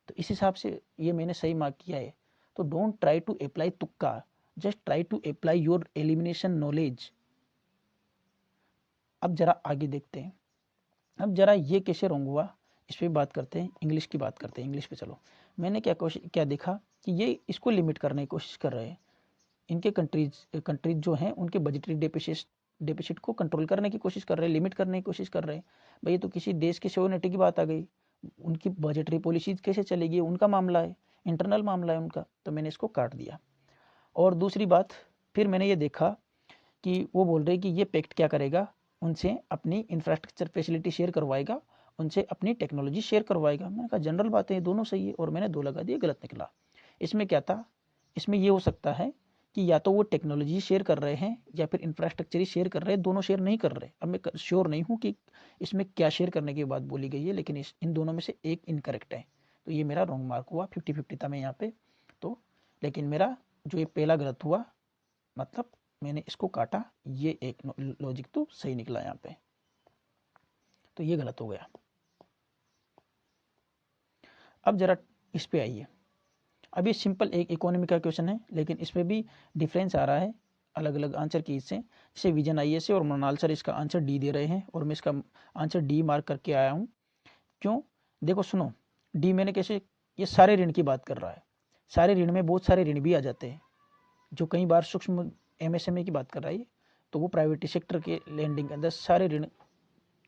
तो इस हिसाब से ये मैंने सही मार्क किया है। तो डोंट ट्राई टू अप्लाई तुक्का, just try to apply your elimination knowledge. अब जरा आगे देखते हैं। अब जरा ये कैसे रॉन्ग हुआ इस पर बात करते हैं, इंग्लिश की बात करते हैं। इंग्लिश पे चलो। मैंने क्या देखा कि ये इसको लिमिट करने की कोशिश कर रहे हैं। इनके कंट्रीज जो हैं उनके बजटरी डेफिसिट को कंट्रोल करने की कोशिश कर रहे हैं, लिमिट करने की कोशिश कर रहे हैं। भाई तो किसी देश की सोवरेनिटी की बात आ गई, उनकी बजटरी पॉलिसीज कैसे चलेगी, उनका मामला है, इंटरनल मामला है उनका। तो मैंने इसको काट दिया। और दूसरी बात, फिर मैंने ये देखा कि वो बोल रहे कि ये पैक्ट क्या करेगा, उनसे अपनी इंफ्रास्ट्रक्चर फैसिलिटी शेयर करवाएगा, उनसे अपनी टेक्नोलॉजी शेयर करवाएगा। मैंने कहा जनरल बातें, दोनों सही है, और मैंने 2 लगा दिए, गलत निकला। इसमें क्या था, इसमें ये हो सकता है कि या तो वो टेक्नोलॉजी शेयर कर रहे हैं या फिर इंफ्रास्ट्रक्चर ही शेयर कर रहे हैं, दोनों शेयर नहीं कर रहे। अब मैं श्योर नहीं हूँ कि इसमें क्या शेयर करने की बात बोली गई है, लेकिन इन दोनों में से एक इनकरेक्ट है। तो ये मेरा रॉन्ग मार्क हुआ, 50-50 था मैं यहाँ पे। तो लेकिन मेरा जो ये पहला गलत हुआ, मतलब मैंने इसको काटा, ये एक लॉजिक तो सही निकला यहाँ पे, तो ये गलत हो गया। अब जरा इस पे आइए। अब ये सिंपल एक इकोनॉमी का क्वेश्चन है, लेकिन इसमें भी डिफरेंस आ रहा है अलग अलग आंसर की इससे। जैसे विजन आईएएस और मृणाल सर इसका आंसर डी दे रहे हैं और मैं इसका आंसर डी मार्क करके आया हूँ। क्यों? देखो सुनो, डी मैंने कैसे, ये सारे ऋण की बात कर रहा है, सारे ऋण में बहुत सारे ऋण भी आ जाते हैं जो कई बार सूक्ष्म एमएसएमई की बात कर रहा है, तो वो प्राइवेट सेक्टर के लैंडिंग के अंदर सारे ऋण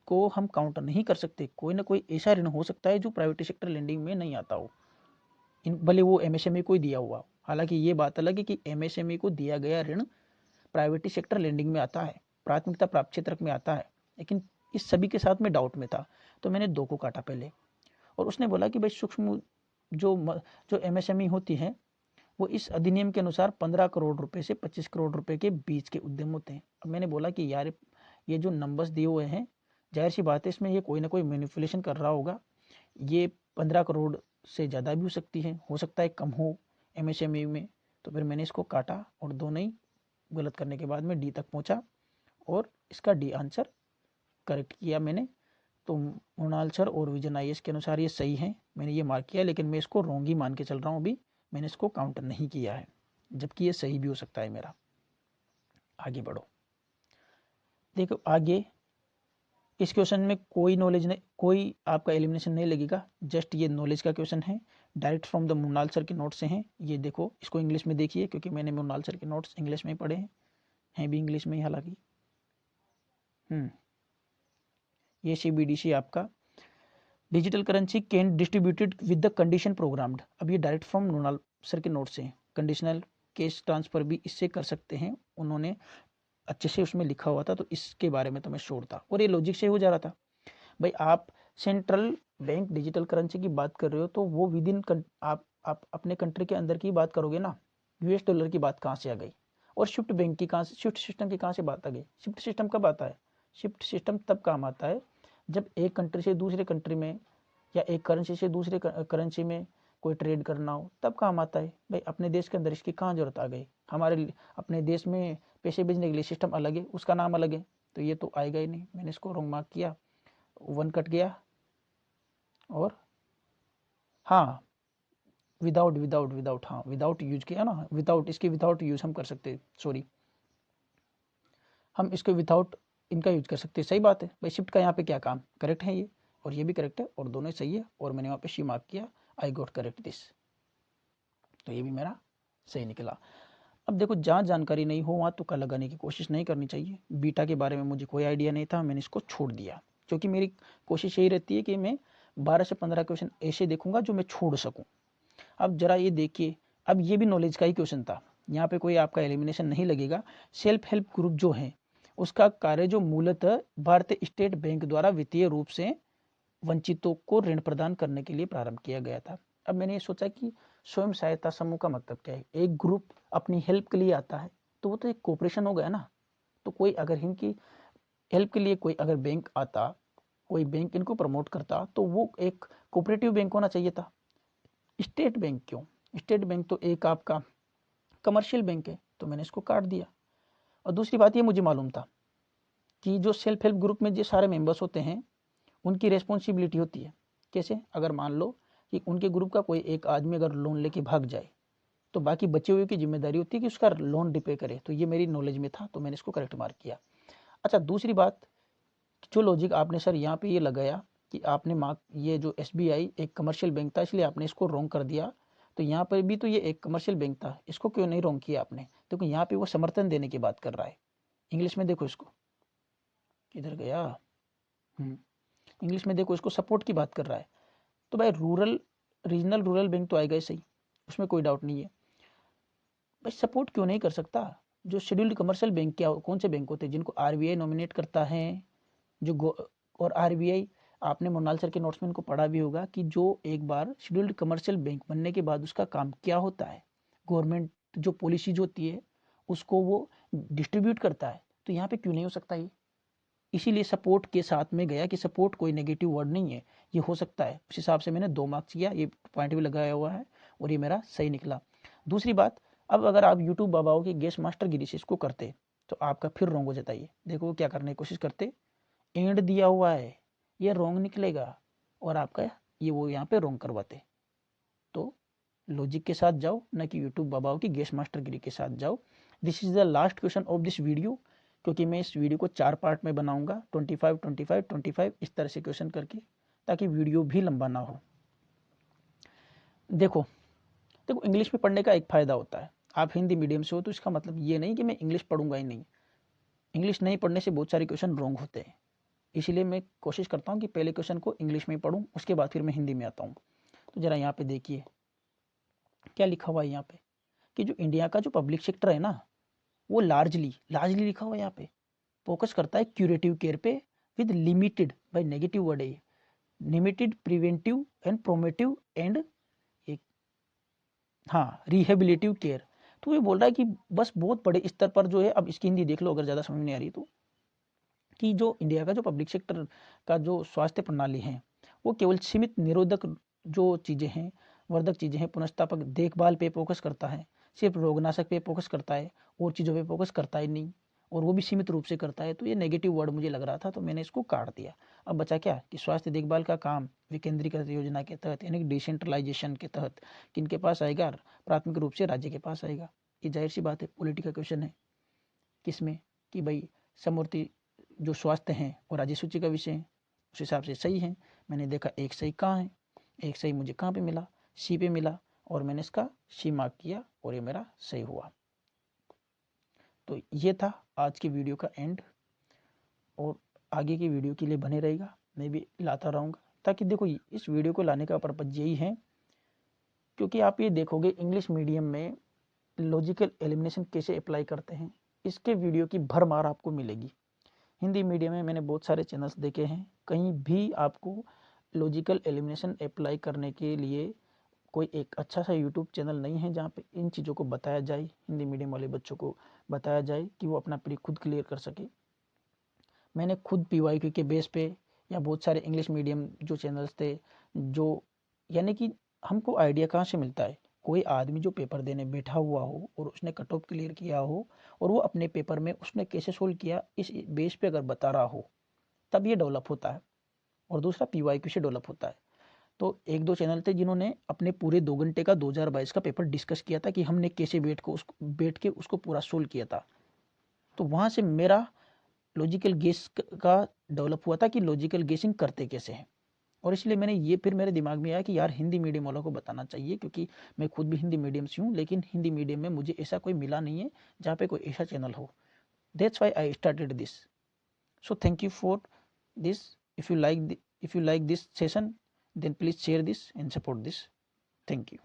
को हम काउंटर नहीं कर सकते। कोई ना कोई ऐसा ऋण हो सकता है जो प्राइवेट सेक्टर लैंडिंग में नहीं आता हो, भले वो एमएसएमई को ही दिया हुआ। हालांकि ये बात अलग है कि एमएसएमई को दिया गया ऋण प्राइवेट सेक्टर लैंडिंग में आता है, प्राथमिकता प्राप्त क्षेत्र में आता है, लेकिन इस सभी के साथ में डाउट में था, तो मैंने दो को काटा पहले। और उसने बोला कि भाई सूक्ष्म जो एमएसएमई होती है वो इस अधिनियम के अनुसार 15 करोड़ रुपए से 25 करोड़ रुपए के बीच के उद्यम होते हैं। अब मैंने बोला कि यार ये जो नंबर्स दिए हुए हैं, जाहिर सी बात है इसमें ये कोई ना कोई मैनिपुलेशन कर रहा होगा। ये 15 करोड़ से ज़्यादा भी हो सकता है कम हो एमएसएमई में। तो फिर मैंने इसको काटा और दोनों ही गलत करने के बाद में डी तक पहुंचा और इसका डी आंसर करेक्ट किया मैंने। तो मृणाल सर और विजन आईएएस के अनुसार ये सही है, मैंने ये मार्क किया, लेकिन मैं इसको रॉन्ग ही मान के चल रहा हूँ अभी, मैंने इसको काउंटर नहीं किया है, जबकि ये सही भी हो सकता है मेरा। आगे बढ़ो। देखो आगे इस क्वेश्चन में कोई नॉलेज नहीं, कोई आपका एलिमिनेशन नहीं लगेगा, जस्ट ये नॉलेज का क्वेश्चन है, direct from the Mrinal sir के नोट से हैं। ये देखो, इसको इंग्लिश में देखिए क्योंकि मैंने मृणाल सर के नोट्स इंग्लिश में पढ़े हैं भी इंग्लिश में ही हालांकि। ये सीबीडीसी आपका digital currency can distributed with the condition programmed. अब ये डायरेक्ट फ्रॉम मृणाल सर के नोट से, कंडीशनल कैश ट्रांसफर भी इससे कर सकते हैं, उन्होंने अच्छे से उसमें लिखा हुआ था, तो इसके बारे में तो मैं श्योर था और ये लॉजिक से हो जा रहा था। भाई आप सेंट्रल बैंक डिजिटल करेंसी की बात कर रहे हो तो वो विद इन आप अपने कंट्री के अंदर की बात करोगे ना। यूएस डॉलर की बात कहाँ से आ गई? और शिफ्ट बैंक की कहाँ से, शिफ्ट सिस्टम की कहाँ से बात आ गई? शिफ्ट सिस्टम कब आता है? शिफ्ट सिस्टम तब काम आता है जब एक कंट्री से दूसरे कंट्री में या एक करेंसी से दूसरे करेंसी में कोई ट्रेड करना हो, तब काम आता है। भाई अपने देश के अंदर इसकी कहाँ जरूरत आ गई? हमारे अपने देश में पैसे भेजने के लिए सिस्टम अलग है, उसका नाम अलग है, तो ये तो आएगा ही नहीं। मैंने इसको रॉन्ग मार्क किया, 1 कट गया। और हाँ, विदाउट हाँ विदाउट यूज किया ना, विदाउट, इसके विदाउट यूज हम कर सकते, सॉरी, हम इसके विदाउट इनका यूज कर सकते, सही बात है। भाई शिफ्ट का यहाँ पे क्या काम? करेक्ट है ये, और ये भी करेक्ट है, और दोनों सही है, और मैंने वहाँ पे शी मार्क किया, आई गॉट करेक्ट दिस, तो ये भी मेरा सही निकला। अब देखो, जहाँ जानकारी नहीं हो वहाँ तुक्का लगाने की कोशिश नहीं करनी चाहिए। बीटा के बारे में मुझे कोई आइडिया नहीं था, मैंने इसको छोड़ दिया, क्योंकि मेरी कोशिश यही रहती है कि मैं 12 से 15 क्वेश्चन ऐसे देखूंगा जो मैं छोड़ सकूं। अब जरा ये देखिए, अब ये भी नॉलेज का ही क्वेश्चन था, यहाँ पे कोई आपका एलिमिनेशन नहीं लगेगा। सेल्फ हेल्प ग्रुप जो है उसका कार्य जो मूलतः भारतीय स्टेट बैंक द्वारा वित्तीय रूप से वंचितों को ऋण प्रदान करने के लिए प्रारंभ किया गया था। अब मैंने ये सोचा कि स्वयं सहायता समूह का मतलब क्या है? एक ग्रुप अपनी हेल्प के लिए आता है, तो वो तो एक कोऑपरेशन हो गया ना। तो कोई अगर इनकी हेल्प के लिए कोई अगर बैंक आता, कोई बैंक इनको प्रमोट करता, तो वो एक कोऑपरेटिव बैंक होना चाहिए था। स्टेट बैंक क्यों? स्टेट बैंक तो एक आपका कमर्शियल बैंक है, तो मैंने इसको काट दिया। और दूसरी बात ये मुझे मालूम था कि जो सेल्फ हेल्प ग्रुप में जो सारे मेंबर्स होते हैं उनकी रेस्पॉन्सिबिलिटी होती है। कैसे? अगर मान लो कि उनके ग्रुप का कोई एक आदमी अगर लोन लेके भाग जाए, तो बाकी बचे हुए की जिम्मेदारी होती है कि उसका लोन रिपे करे। तो ये मेरी नॉलेज में था, तो मैंने इसको करेक्ट मार्क किया। अच्छा, दूसरी बात, जो लॉजिक आपने सर यहाँ पे ये लगाया कि आपने मार्क, ये जो एसबीआई एक कमर्शियल बैंक था इसलिए आपने इसको रॉन्ग कर दिया, तो यहाँ पर भी तो ये एक कमर्शियल बैंक था, इसको क्यों नहीं रॉन्ग किया आपने? देखो यहाँ पे वो समर्थन देने की बात कर रहा है, इंग्लिश में देखो इसको, किधर गया, इंग्लिश में देखो इसको, सपोर्ट की बात कर रहा है। तो भाई रीजनल रूरल बैंक तो आएगा ही सही, उसमें कोई डाउट नहीं है। भाई सपोर्ट क्यों नहीं कर सकता? जो शेड्यूल्ड कमर्शियल बैंक, क्या कौन से बैंक होते हैं जिनको आरबीआई नॉमिनेट करता है, और आरबीआई, आपने मोनाल सर के नोट्स में इनको पढ़ा भी होगा कि जो एक बार शेड्यूल्ड कमर्शियल बैंक बनने के बाद उसका काम क्या होता है, गवर्नमेंट जो पॉलिसीज होती है उसको वो डिस्ट्रीब्यूट करता है। तो यहाँ पे क्यों नहीं हो सकता ये? इसीलिए सपोर्ट के साथ में गया कि सपोर्ट कोई नेगेटिव वर्ड नहीं है, ये हो सकता है। उस हिसाब से मैंने 2 मार्क्स किया, ये पॉइंट भी लगाया हुआ है और ये मेरा सही निकला। दूसरी बात, अब अगर आप यूट्यूब बाबाओं की गेस मास्टर गिरी से इसको करते तो आपका फिर रॉन्ग हो जाता है। देखो क्या करने की कोशिश करते, एंड दिया हुआ है, ये रॉन्ग निकलेगा और आपका ये वो यहाँ पे रॉन्ग करवाते। तो लॉजिक के साथ जाओ, ना कि यूट्यूब बाबाओं की गेस्ट मास्टरगिरी के साथ जाओ। This is the last question of this video, क्योंकि मैं इस वीडियो को 4 पार्ट में बनाऊंगा, 25 25 25 इस तरह से क्वेश्चन करके, ताकि वीडियो भी लंबा ना हो। देखो देखो इंग्लिश में पढ़ने का एक फ़ायदा होता है, आप हिंदी मीडियम से हो तो इसका मतलब ये नहीं कि मैं इंग्लिश पढ़ूंगा ही नहीं। इंग्लिश नहीं पढ़ने से बहुत सारे क्वेश्चन रॉन्ग होते हैं, इसीलिए मैं कोशिश करता हूँ कि पहले क्वेश्चन को इंग्लिश में पढूं, उसके बाद फिर मैं हिंदी में आता हूँ। तो ज़रा यहाँ पे देखिए क्या लिखा हुआ है यहाँ पे, कि जो इंडिया का जो पब्लिक सेक्टर है ना, वो लार्जली लिखा हुआ है यहाँ पे, फोकस करता है क्यूरेटिव केयर पे विद लिमिटेड, भाई नेगेटिव वर्ड है ये, limited preventive and primitive and एक, हाँ, रिहेबिलिटिव केयर। तो ये बोल रहा है कि बस बहुत बड़े स्तर पर जो है, अब इसकी हिंदी देख लो अगर ज़्यादा समझ नहीं आ रही तो, कि जो इंडिया का जो पब्लिक सेक्टर का जो स्वास्थ्य प्रणाली है, वो केवल सीमित निरोधक जो चीज़ें हैं, वर्धक चीज़ें हैं, पुनर्स्थापक देखभाल पे फोकस करता है, सिर्फ रोगनाशक पे फोकस करता है, और चीज़ों पे फोकस करता ही नहीं, और वो भी सीमित रूप से करता है। तो ये नेगेटिव वर्ड मुझे लग रहा था, तो मैंने इसको काट दिया। अब बचा क्या कि स्वास्थ्य देखभाल का काम विकेंद्रीकृत योजना के तहत, यानी डिसेंट्रलाइजेशन के तहत किनके पास आएगा, प्राथमिक रूप से राज्य के पास आएगा। ये जाहिर सी बात है, पॉलिटिकल क्वेश्चन है किसमें, कि भाई समूर्ति जो स्वास्थ्य हैं वो राज्य सूची का विषय है, उस हिसाब से सही है। मैंने देखा एक सही कहाँ है, एक सही मुझे कहाँ पे मिला, सी पे मिला, और मैंने इसका सी मार्क किया और ये मेरा सही हुआ। तो ये था आज की वीडियो का एंड, और आगे की वीडियो के लिए बने रहेगा, मैं भी लाता रहूँगा। ताकि देखो इस वीडियो को लाने का पर्पज यही है, क्योंकि आप ये देखोगे इंग्लिश मीडियम में लॉजिकल एलिमिनेशन कैसे अप्लाई करते हैं, इसके वीडियो की भरमार आपको मिलेगी। हिंदी मीडियम में मैंने बहुत सारे चैनल्स देखे हैं, कहीं भी आपको लॉजिकल एलिमिनेशन अप्लाई करने के लिए कोई एक अच्छा सा यूट्यूब चैनल नहीं है जहाँ पे इन चीज़ों को बताया जाए, हिंदी मीडियम वाले बच्चों को बताया जाए कि वो अपना प्री खुद क्लियर कर सके। मैंने खुद PYQ के बेस पे, या बहुत सारे इंग्लिश मीडियम जो चैनल्स थे, जो यानी कि हमको आइडिया कहाँ से मिलता है, कोई आदमी जो पेपर देने बैठा हुआ हो और उसने कट ऑफ क्लियर किया हो, और वो अपने पेपर में उसने कैसे सोल्व किया इस बेस पे अगर बता रहा हो, तब ये डेवलप होता है। और दूसरा PYQ से डेवलप होता है। तो एक दो चैनल थे जिन्होंने अपने पूरे 2 घंटे का 2022 का पेपर डिस्कस किया था कि हमने कैसे बैठ के उसको पूरा सोल्व किया था। तो वहाँ से मेरा लॉजिकल गेस का डेवलप हुआ था कि लॉजिकल गेसिंग करते कैसे हैं। और इसलिए मैंने ये फिर मेरे दिमाग में आया कि यार हिंदी मीडियम वालों को बताना चाहिए, क्योंकि मैं खुद भी हिंदी मीडियम से हूँ, लेकिन हिंदी मीडियम में मुझे ऐसा कोई मिला नहीं है जहाँ पे कोई ऐसा चैनल हो। That's why I started this. So thank you for this. If you like this session, then please share this and support this. Thank you.